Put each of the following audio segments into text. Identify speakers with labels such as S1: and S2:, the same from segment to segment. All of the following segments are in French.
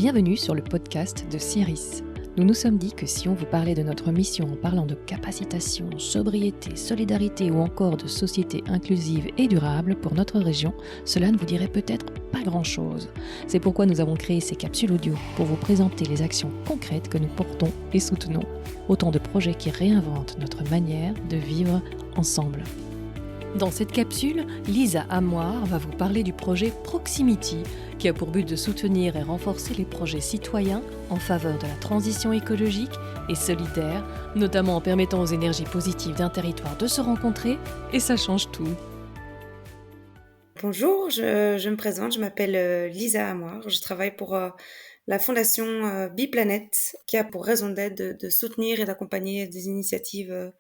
S1: Bienvenue sur le podcast de CIRIS. Nous nous sommes dit que si on vous parlait de notre mission en parlant de capacitation, sobriété, solidarité ou encore de société inclusive et durable pour notre région, cela ne vous dirait peut-être pas grand-chose. C'est pourquoi nous avons créé ces capsules audio pour vous présenter les actions concrètes que nous portons et soutenons. Autant de projets qui réinventent notre manière de vivre ensemble. Dans cette capsule, Lisa Amoir va vous parler du projet Proximity, qui a pour but de soutenir et renforcer les projets citoyens en faveur de la transition écologique et solidaire, notamment en permettant aux énergies positives d'un territoire de se rencontrer, et ça change tout.
S2: Bonjour, je me présente, je m'appelle Lisa Amoir, je travaille pour la fondation Biplanète, qui a pour raison d'être de soutenir et d'accompagner des initiatives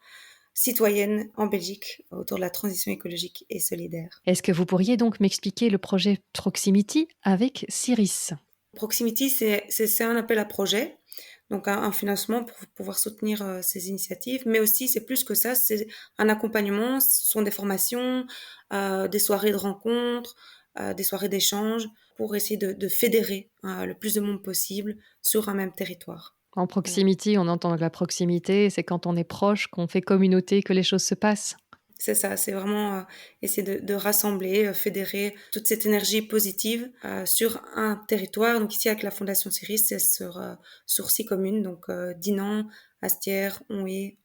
S2: citoyennes en Belgique autour de la transition écologique et solidaire.
S1: Est-ce que vous pourriez donc m'expliquer le projet Proximity avec CIRIS ?
S2: Proximity, c'est un appel à projet, donc un financement pour pouvoir soutenir ces initiatives, mais aussi c'est plus que ça, c'est un accompagnement, ce sont des formations, des soirées de rencontres, des soirées d'échange pour essayer de fédérer le plus de monde possible sur un même territoire.
S1: En proximity, on entend que la proximité, c'est quand on est proche, qu'on fait communauté, que les choses se passent.
S2: C'est ça, c'est vraiment essayer de rassembler, fédérer toute cette énergie positive sur un territoire. Donc ici avec la Fondation Ciris, c'est sur 6 communes, donc Dinan, Astières, Onhé,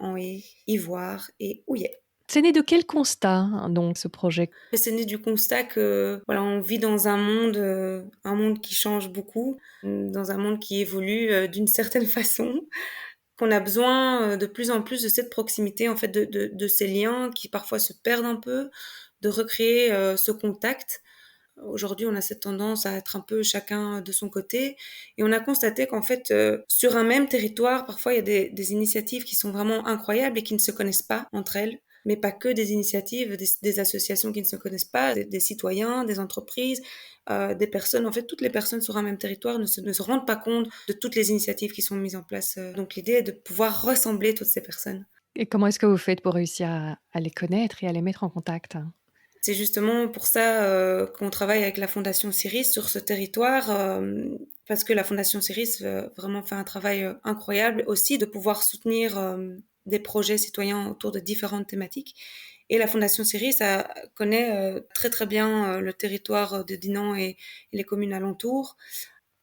S2: Ivoire et Houillet.
S1: C'est né de quel constat, donc, ce projet ?
S2: Et c'est né du constat que voilà, on vit dans un monde qui change beaucoup, dans un monde qui évolue d'une certaine façon, qu'on a besoin de plus en plus de cette proximité, en fait, de ces liens qui parfois se perdent un peu, de recréer ce contact. Aujourd'hui, on a cette tendance à être un peu chacun de son côté, et on a constaté qu'en fait, sur un même territoire, parfois il y a des initiatives qui sont vraiment incroyables et qui ne se connaissent pas entre elles, mais pas que des initiatives, des associations qui ne se connaissent pas, des citoyens, des entreprises, des personnes. En fait, toutes les personnes sur un même territoire ne se rendent pas compte de toutes les initiatives qui sont mises en place. Donc l'idée est de pouvoir rassembler toutes ces personnes.
S1: Et comment est-ce que vous faites pour réussir à les connaître et à les mettre en contact ?
S2: C'est justement pour ça qu'on travaille avec la Fondation Ciris sur ce territoire, parce que la Fondation Ciris vraiment fait un travail incroyable aussi de pouvoir soutenir des projets citoyens autour de différentes thématiques. Et la Fondation Ciris connaît très très bien le territoire de Dinan et les communes alentours.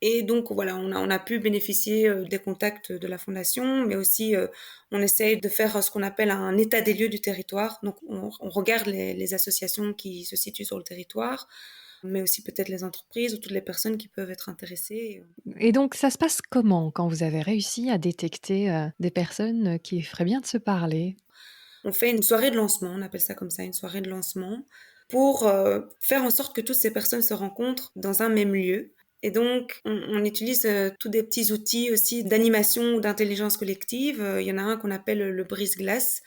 S2: Et donc voilà, on a pu bénéficier des contacts de la fondation, mais aussi on essaye de faire ce qu'on appelle un état des lieux du territoire. Donc on regarde les associations qui se situent sur le territoire, mais aussi peut-être les entreprises ou toutes les personnes qui peuvent être intéressées.
S1: Et donc, ça se passe comment quand vous avez réussi à détecter des personnes qui feraient bien de se parler ?
S2: On fait une soirée de lancement, on appelle ça comme ça, une soirée de lancement, pour faire en sorte que toutes ces personnes se rencontrent dans un même lieu. Et donc, on utilise tous des petits outils aussi d'animation ou d'intelligence collective. Il y en a un qu'on appelle le brise-glace.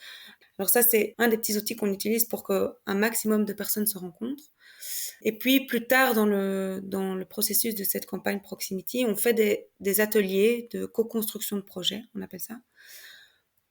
S2: Alors ça, c'est un des petits outils qu'on utilise pour qu'un maximum de personnes se rencontrent. Et puis, plus tard dans le processus de cette campagne Proximity, on fait des ateliers de co-construction de projets, on appelle ça,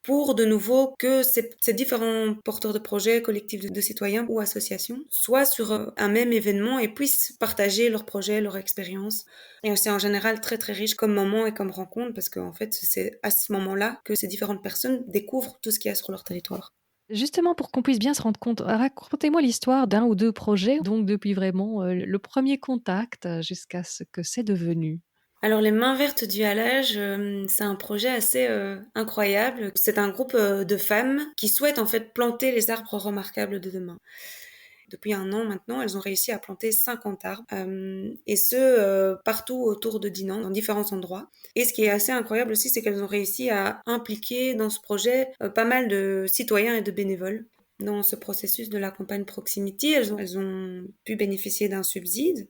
S2: pour de nouveau que ces différents porteurs de projets, collectifs de citoyens ou associations soient sur un même événement et puissent partager leurs projets, leur expérience. Et c'est en général très très riche comme moment et comme rencontre parce qu'en fait c'est à ce moment-là que ces différentes personnes découvrent tout ce qu'il y a sur leur territoire.
S1: Justement, pour qu'on puisse bien se rendre compte, racontez-moi l'histoire d'un ou deux projets, donc depuis vraiment le premier contact jusqu'à ce que c'est devenu.
S2: Alors les Mains Vertes du Halage, c'est un projet assez incroyable. C'est un groupe de femmes qui souhaitent en fait planter les arbres remarquables de demain. Depuis 1 an maintenant, elles ont réussi à planter 50 arbres, et ce, partout autour de Dinan, dans différents endroits. Et ce qui est assez incroyable aussi, c'est qu'elles ont réussi à impliquer dans ce projet pas mal de citoyens et de bénévoles. Dans ce processus de la campagne Proximity, elles ont pu bénéficier d'un subside.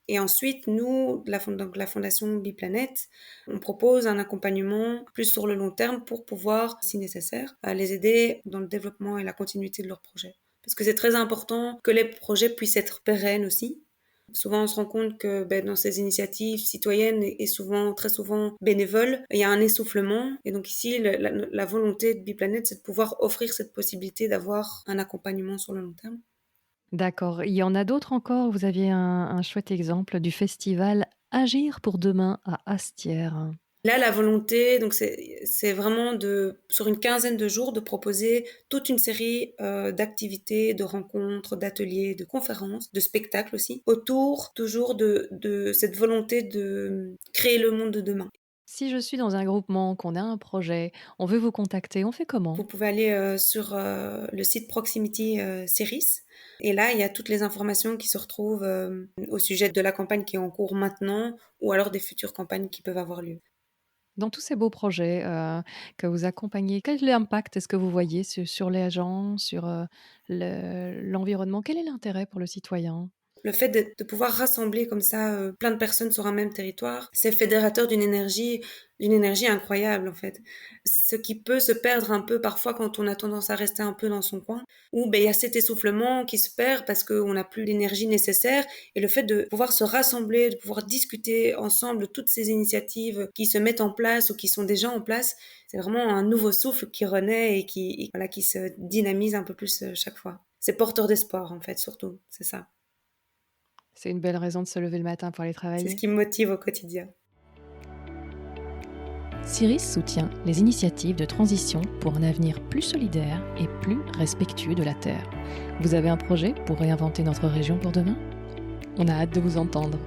S2: Et ensuite, nous, donc la Fondation Biplanète, on propose un accompagnement plus sur le long terme pour pouvoir, si nécessaire, les aider dans le développement et la continuité de leur projet. Parce que c'est très important que les projets puissent être pérennes aussi. Souvent, on se rend compte que dans ces initiatives citoyennes et souvent, très souvent bénévoles, il y a un essoufflement. Et donc ici, la volonté de Biplanète, c'est de pouvoir offrir cette possibilité d'avoir un accompagnement sur le long terme.
S1: D'accord. Il y en a d'autres encore. Vous aviez un chouette exemple du festival Agir pour demain à Astières.
S2: Là, la volonté, donc c'est vraiment sur une quinzaine de jours, de proposer toute une série d'activités, de rencontres, d'ateliers, de conférences, de spectacles aussi, autour toujours de cette volonté de créer le monde de demain.
S1: Si je suis dans un groupement, qu'on a un projet, on veut vous contacter, on fait comment?
S2: Vous pouvez aller sur le site Proximity Ceris. Et là, il y a toutes les informations qui se retrouvent au sujet de la campagne qui est en cours maintenant ou alors des futures campagnes qui peuvent avoir lieu.
S1: Dans tous ces beaux projets, que vous accompagnez, quel est l'impact est-ce que vous voyez sur les gens, sur, l'environnement? Quel est l'intérêt pour le citoyen?
S2: Le fait de pouvoir rassembler comme ça plein de personnes sur un même territoire, c'est fédérateur d'une énergie incroyable en fait. Ce qui peut se perdre un peu parfois quand on a tendance à rester un peu dans son coin, où ben, il y a cet essoufflement qui se perd parce qu'on n'a plus l'énergie nécessaire. Et le fait de pouvoir se rassembler, de pouvoir discuter ensemble de toutes ces initiatives qui se mettent en place ou qui sont déjà en place, c'est vraiment un nouveau souffle qui renaît et voilà, qui se dynamise un peu plus chaque fois. C'est porteur d'espoir en fait, surtout, c'est ça.
S1: C'est une belle raison de se lever le matin pour aller
S2: C'est ce
S1: travailler.
S2: qui me motive au quotidien.
S1: Ciris soutient les initiatives de transition pour un avenir plus solidaire et plus respectueux de la Terre. Vous avez un projet pour réinventer notre région pour demain? On a hâte de vous entendre.